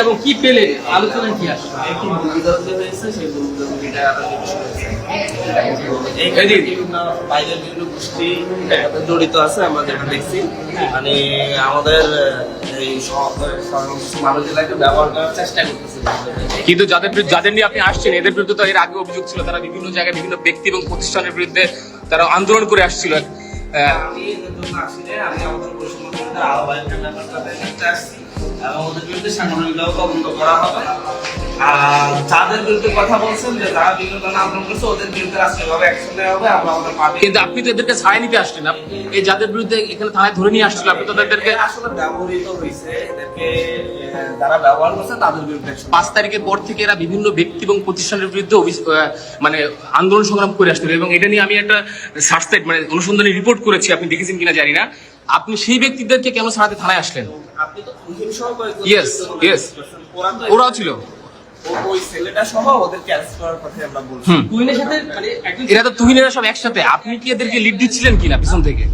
এবং কি পেলে আলোচনা কি আসছে? একটি ভূমিদস্যু হয়েছে, সেই ভূমিদস্যুটা বিভিন্ন বাইরের বিভিন্ন গোষ্ঠী জড়িত আছে, আমরা যেটা দেখছি। মানে আমাদের এই মানুষ এলাকাকে ব্যবহার করার চেষ্টা করতেছে। কিন্তু যাদের নিয়ে আপনি আসছেন এদের বিরুদ্ধে তো এর আগে অভিযোগ ছিল, তারা বিভিন্ন জায়গায় বিভিন্ন ব্যক্তি এবং প্রতিষ্ঠানের বিরুদ্ধে তারা আন্দোলন করে আসছিল। আমি এদের জন্য আসছি না, আমি আমাদের বৈষম্য বিরোধী আহ্বায়কের ব্যাপারটা দেখতে আসছি এবং ওদের বিরুদ্ধে সাংগঠনিকভাবে তদন্ত করা হবে। আর যাদের বিরুদ্ধে কথা বলছেন যে যারা বিভিন্ন ধরনের আন্দোলন করছে ওদের বিরুদ্ধে রাষ্ট্রীয়ভাবে অ্যাকশন নেওয়া হবে। আমরা আমাদের পার্টি কিন্তু আপনি তো এদেরকে ছাড়াই নিতে আসছেন, এই যাদের বিরুদ্ধে এখানে থানায় ধরে নিয়ে আসছিল আপনি তো তাদেরকে আসলে ব্যবহৃত হয়েছে, এদেরকে যারা ব্যবহার করছে তাদের বিরুদ্ধে 5 তারিখের পর থেকে এরা বিভিন্ন ব্যক্তি এবং প্রতিষ্ঠানের বিরুদ্ধে মানে আন্দোলন সংগ্রাম করে আসছিল এবং এটা নিয়ে আমি একটা সার্চসাইট মানে অনুসন্ধানী রিপোর্ট করেছি, আপনি দেখেছেন কিনা জানি না। আপনি সেই ব্যক্তিদেরকে কেন ছাড়াতে থানায় আসলেন? আপনি তো তুহিন সহ Yes. ওরাও ছিল, ওই ছেলেটা সহ ওদেরকে অ্যারেস্ট করার কথা আমরা বলছি। তুহিনের সাথে মানে একজন এরা তো তুহিনেরা সব একসাথে। আপনি কি এদেরকে লিড দিচ্ছিলেন কিনা পিছন থেকে?